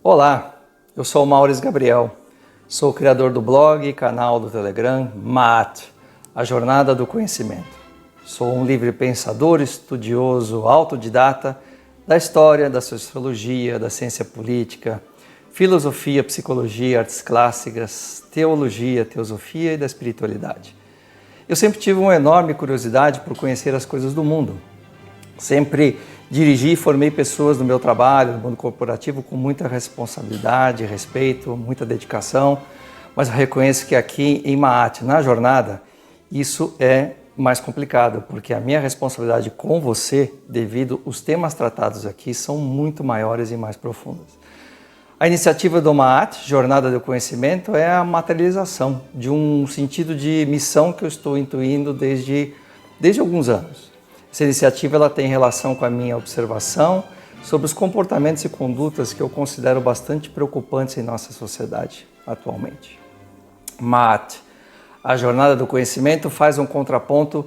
Olá, eu sou o Maurício Gabriel, sou o criador do blog e canal do Telegram MAAT, a Jornada do Conhecimento. Sou um livre pensador, estudioso, autodidata da história, da sociologia, da ciência política, filosofia, psicologia, artes clássicas, teologia, teosofia e da espiritualidade. Eu sempre tive uma enorme curiosidade por conhecer as coisas do mundo. Sempre dirigi e formei pessoas no meu trabalho, no mundo corporativo, com muita responsabilidade, respeito, muita dedicação, mas eu reconheço que aqui em MAAT, na jornada, isso é mais complicado, porque a minha responsabilidade com você, devido aos temas tratados aqui, são muito maiores e mais profundas. A iniciativa do MAAT, Jornada do Conhecimento, é a materialização de um sentido de missão que eu estou intuindo desde alguns anos. Essa iniciativa ela tem relação com a minha observação sobre os comportamentos e condutas que eu considero bastante preocupantes em nossa sociedade atualmente. MAAT, a Jornada do Conhecimento, faz um contraponto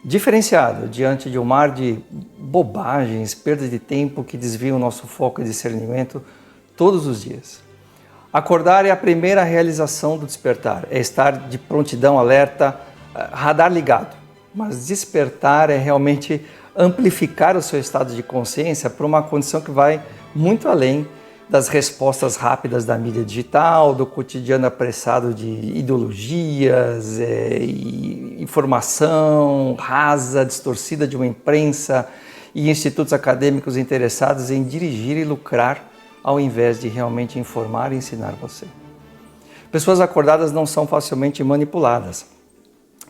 diferenciado diante de um mar de bobagens, perda de tempo que desviam o nosso foco e discernimento todos os dias. Acordar é a primeira realização do despertar, é estar de prontidão, alerta, radar ligado. Mas despertar é realmente amplificar o seu estado de consciência para uma condição que vai muito além das respostas rápidas da mídia digital, do cotidiano apressado de ideologias, informação rasa, distorcida de uma imprensa e institutos acadêmicos interessados em dirigir e lucrar ao invés de realmente informar e ensinar você. Pessoas acordadas não são facilmente manipuladas.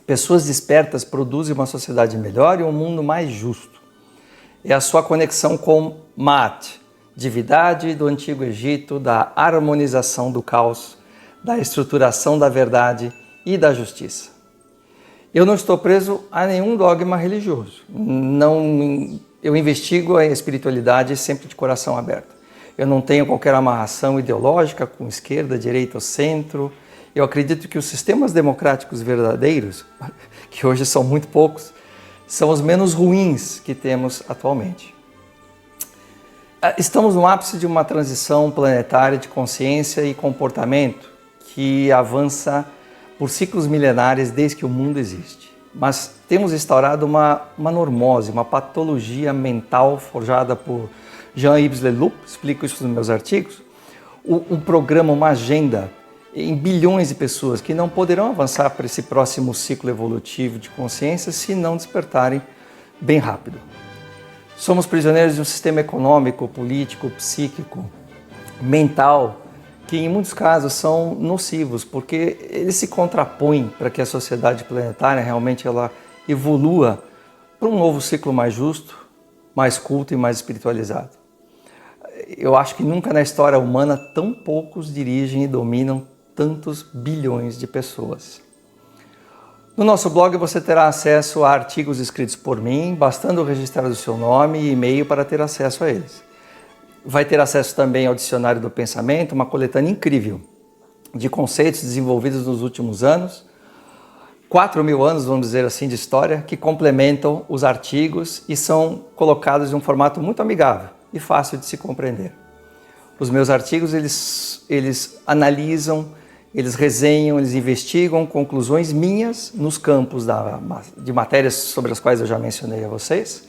Pessoas despertas produzem uma sociedade melhor e um mundo mais justo. É a sua conexão com MAAT, divindade do Antigo Egito, da harmonização do caos, da estruturação da verdade e da justiça. Eu não estou preso a nenhum dogma religioso. Eu investigo a espiritualidade sempre de coração aberto. Eu não tenho qualquer amarração ideológica com esquerda, direita ou centro. Eu acredito que os sistemas democráticos verdadeiros, que hoje são muito poucos, são os menos ruins que temos atualmente. Estamos no ápice de uma transição planetária de consciência e comportamento que avança por ciclos milenares desde que o mundo existe. Mas temos instaurado uma normose, uma patologia mental forjada por Jean-Yves Leloup, explico isso nos meus artigos, um programa, uma agenda em bilhões de pessoas que não poderão avançar para esse próximo ciclo evolutivo de consciência se não despertarem bem rápido. Somos prisioneiros de um sistema econômico, político, psíquico, mental, que em muitos casos são nocivos, porque eles se contrapõem para que a sociedade planetária realmente ela evolua para um novo ciclo mais justo, mais culto e mais espiritualizado. Eu acho que nunca na história humana tão poucos dirigem e dominam tantos bilhões de pessoas. No nosso blog você terá acesso a artigos escritos por mim, bastando registrar o seu nome e e-mail para ter acesso a eles. Vai ter acesso também ao Dicionário do Pensamento, uma coletânea incrível de conceitos desenvolvidos nos últimos anos, 4.000 anos, vamos dizer assim, de história, que complementam os artigos e são colocados em um formato muito amigável e fácil de se compreender. Os meus artigos, eles analisam, eles resenham, eles investigam conclusões minhas nos campos de matérias sobre as quais eu já mencionei a vocês,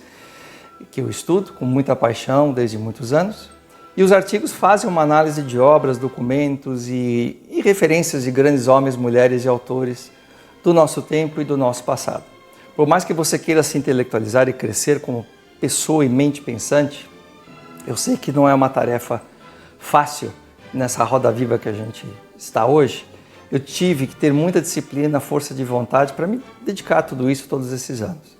que eu estudo com muita paixão desde muitos anos. E os artigos fazem uma análise de obras, documentos e referências de grandes homens, mulheres e autores do nosso tempo e do nosso passado. Por mais que você queira se intelectualizar e crescer como pessoa e mente pensante, eu sei que não é uma tarefa fácil nessa roda viva que a gente está hoje. Eu tive que ter muita disciplina, força de vontade para me dedicar a tudo isso todos esses anos.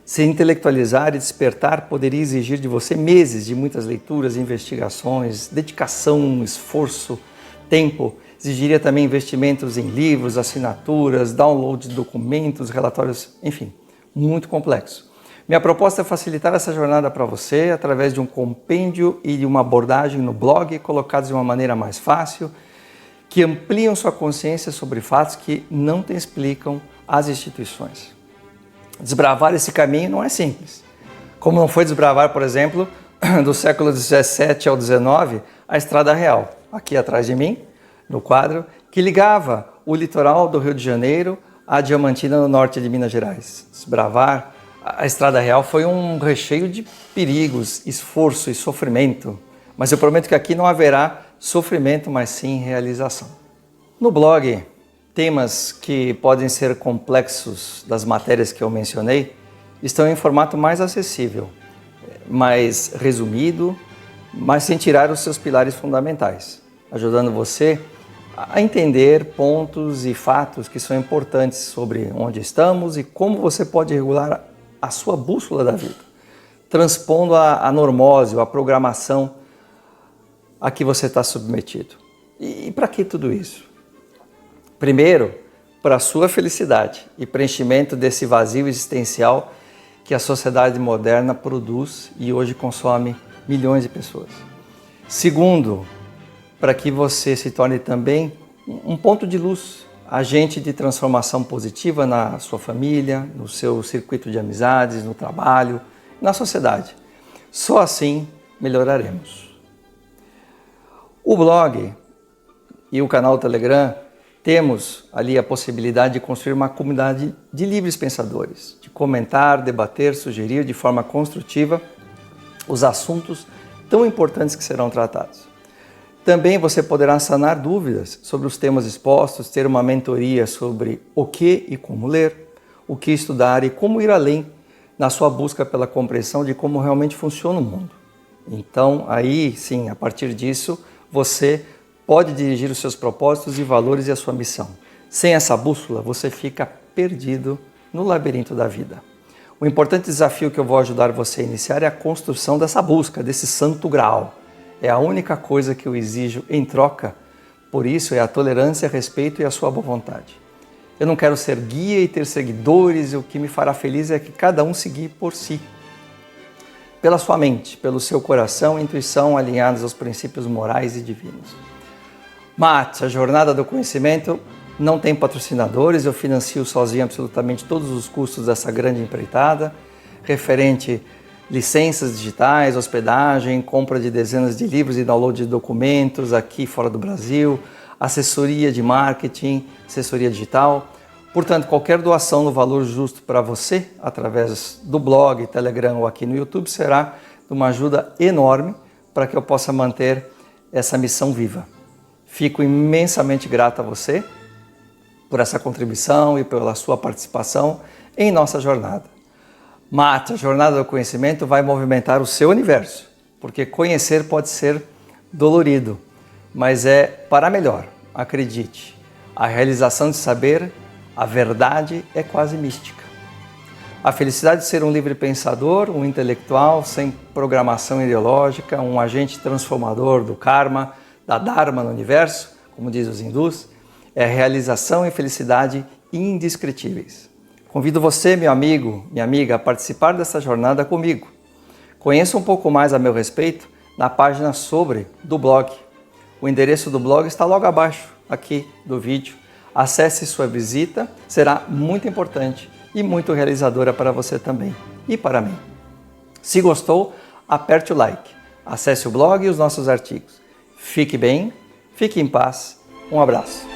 Se intelectualizar e despertar poderia exigir de você meses de muitas leituras, investigações, dedicação, esforço, tempo. Exigiria também investimentos em livros, assinaturas, download de documentos, relatórios, enfim, muito complexo. Minha proposta é facilitar essa jornada para você através de um compêndio e de uma abordagem no blog colocados de uma maneira mais fácil, que ampliam sua consciência sobre fatos que não te explicam as instituições. Desbravar esse caminho não é simples. Como não foi desbravar, por exemplo, do século XVII ao XIX, a Estrada Real, aqui atrás de mim, no quadro, que ligava o litoral do Rio de Janeiro à Diamantina, no norte de Minas Gerais. Desbravar a Estrada Real foi um recheio de perigos, esforço e sofrimento, mas eu prometo que aqui não haverá sofrimento, mas sim realização. No blog, temas que podem ser complexos das matérias que eu mencionei estão em formato mais acessível, mais resumido, mas sem tirar os seus pilares fundamentais, ajudando você a entender pontos e fatos que são importantes sobre onde estamos e como você pode regular a sua bússola da vida, transpondo a normose, a programação a que você está submetido. E para que tudo isso? Primeiro, para a sua felicidade e preenchimento desse vazio existencial que a sociedade moderna produz e hoje consome milhões de pessoas. Segundo, para que você se torne também um ponto de luz, agente de transformação positiva na sua família, no seu circuito de amizades, no trabalho, na sociedade. Só assim melhoraremos. O blog e o canal Telegram, temos ali a possibilidade de construir uma comunidade de livres pensadores, de comentar, debater, sugerir de forma construtiva os assuntos tão importantes que serão tratados. Também você poderá sanar dúvidas sobre os temas expostos, ter uma mentoria sobre o que e como ler, o que estudar e como ir além na sua busca pela compreensão de como realmente funciona o mundo. Então, aí sim, a partir disso, você pode dirigir os seus propósitos e valores e a sua missão. Sem essa bússola, você fica perdido no labirinto da vida. O importante desafio que eu vou ajudar você a iniciar é a construção dessa busca, desse santo graal. É a única coisa que eu exijo em troca, por isso é a tolerância, respeito e a sua boa vontade. Eu não quero ser guia e ter seguidores, e o que me fará feliz é que cada um seguir por si. Pela sua mente, pelo seu coração e intuição alinhados aos princípios morais e divinos. Mate, a jornada do conhecimento não tem patrocinadores, eu financio sozinho absolutamente todos os custos dessa grande empreitada, referente licenças digitais, hospedagem, compra de dezenas de livros e download de documentos aqui fora do Brasil, assessoria de marketing, assessoria digital. Portanto, qualquer doação no valor justo para você, através do blog, Telegram ou aqui no YouTube, será de uma ajuda enorme para que eu possa manter essa missão viva. Fico imensamente grato a você por essa contribuição e pela sua participação em nossa jornada. Mate, a jornada do conhecimento vai movimentar o seu universo, porque conhecer pode ser dolorido, mas é para melhor, acredite. A realização de saber, a verdade é quase mística. A felicidade de ser um livre pensador, um intelectual sem programação ideológica, um agente transformador do karma, da Dharma no universo, como diz os hindus, é a realização e felicidade indescritíveis. Convido você, meu amigo, minha amiga, a participar dessa jornada comigo. Conheça um pouco mais a meu respeito na página sobre do blog. O endereço do blog está logo abaixo, aqui do vídeo. Acesse sua visita, será muito importante e muito realizadora para você também e para mim. Se gostou, aperte o like, acesse o blog e os nossos artigos. Fique bem, fique em paz, um abraço.